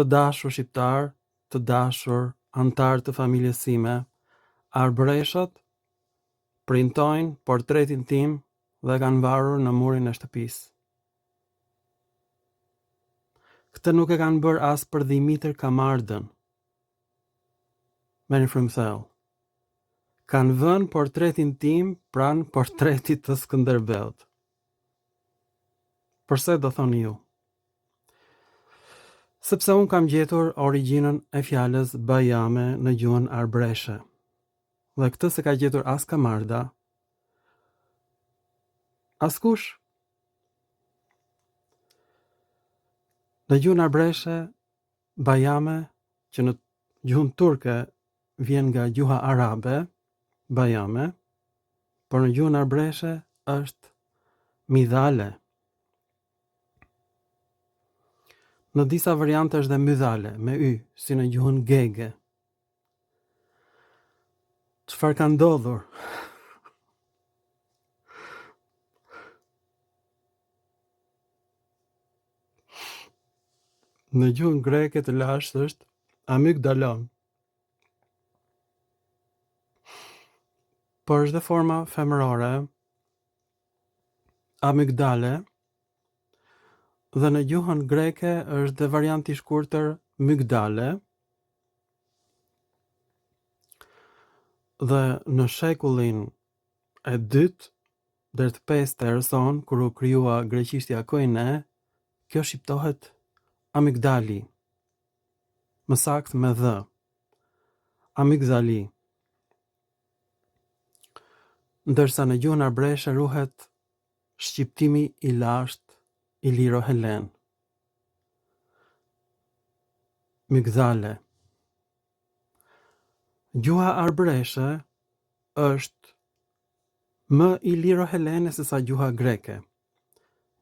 Të dashur shqiptar, të dashur antar të familjes sime, arbreshat printojnë portretin tim dhe kanë varur në murin e shtëpisë. Këtë nuk e kanë bërë as për Dimitër Kamardën. Me një frymthell. Kanë vënë portretin tim pranë portretit të Skënderbeut. Përse do thoni ju? Sepse unë kam gjetur origjinën e fjalës bajame në gjuhën arbreshe. Dhe këtë se ka gjetur as Kamarda, askush. Në gjuhën arbreshe, bajame, që në gjuhën turke vjen nga gjuha arabe, bajame, por në gjuhën arbreshe është midhale. Në disa variante është dhe mydhale, me y, si në gjuhën gege. Çfarë ka ndodhur? Në gjuhën greke të lashtë është amygdalon. Por është dhe forma femërore, amygdale, dhe në gjuhën greke është dhe varianti i shkurtër mygdale. Dhe në shekullin e 2 deri te 5 erëson, kur u krijua greqishtja koine, kjo shqiptohet amygdali. Më saktë me dh. Amygdali. Ndërsa në gjuhën arbreshe ruhet shqiptimi i lashtë i Liro Helen. Mygdale. Gjuha arbreshe është më i Liro Helene se sa gjuha greke.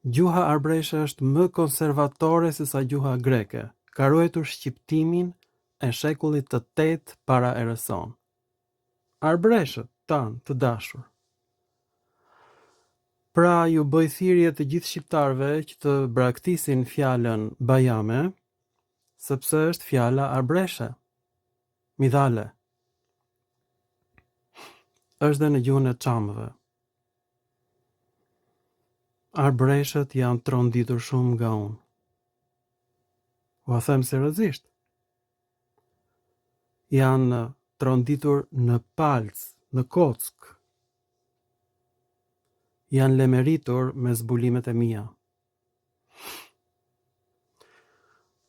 Gjuha arbreshe është më konservatore se sa gjuha greke. Ka ruajtur shqiptimin e shekullit të 8 para erëson. Arbreshët tanë të dashur. Pra ju bëj thirrje të gjithë shqiptarëve që të braktisin fjalën bajame, sepse është fjala arbreshe, midhale. Është dhe në gjuhën e çamëve. Arbreshët janë tronditur shumë nga unë. Ua them seriozisht. Janë tronditur në palc, në kock. Janë lemeritur me zbulimet e mia.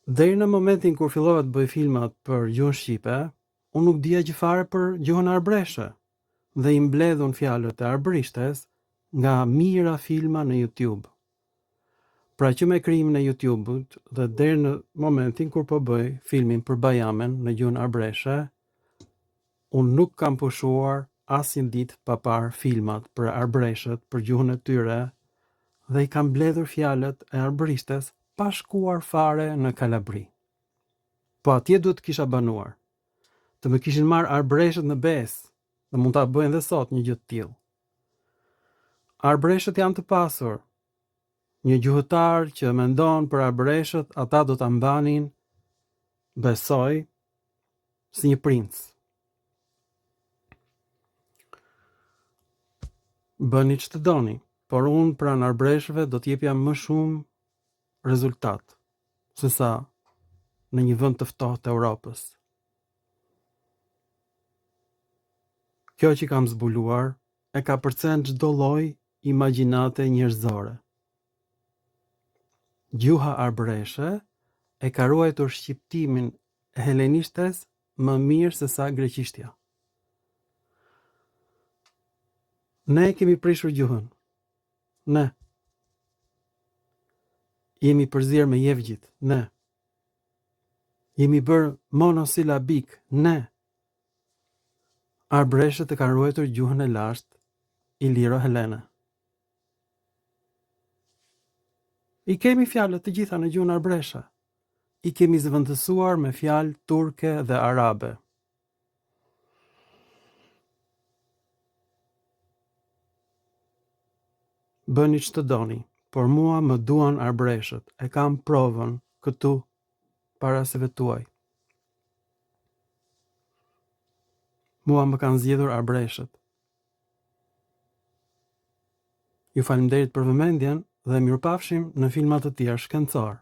Deri në momentin kur fillova të bëj filmat për gjuhën shqipe, unë nuk dija gjë fare për gjuhën arbreshe dhe i mbledhun fjalët e arbrishtes nga mijëra filma në YouTube. Pra që me krijimin e YouTube-ut dhe deri në momentin kur po bëj filmin për bajamen në gjuhën arbreshe, unë nuk kam pushuar asnjë ditë pa parë filmat për arbreshët, për gjuhën e tyre, dhe i kam mbledhur fjalët e arbrishtes pa shkuar fare në Kalabri. Po atje duhet kisha banuar. Të më kishin marrë arbreshët në besë, dhe mund ta bëjnë dhe sot një gjë të tillë. Arbreshët janë të pasur. Një gjuhëtar që mendon për arbreshët, ata do ta mbanin, besoj, si një princ. Bëni që të doni, por unë pranë arbreshëve do t'jepja më shumë rezultat, se sa në një vend të ftohtë të Europës. Kjo që kam zbuluar e ka përcen çdo lloj imagjinate njerëzore. Gjuha arbreshe e ka ruajtur shqiptimin e helenishtes më mirë se sa greqishtja. Ne kemi prishur gjuhën. Ne. Jemi përzier me jevgjit. Ne. Jemi bërë monosilabik. Ne. Arbreshët e kanë ruajtur gjuhën e lashtë i Liro Helene. I kemi fjalët të gjitha në gjuhën arbreshe. I kemi zëvendësuar me fjalë turke dhe arabe. Bëni që të doni, por mua më duan arbreshët, e kam provën këtu para se vetuaj. Mua më kanë zgjedhur arbreshët. Ju faleminderit për vëmendjen dhe mirupafshim në filma të tjerë shkencor.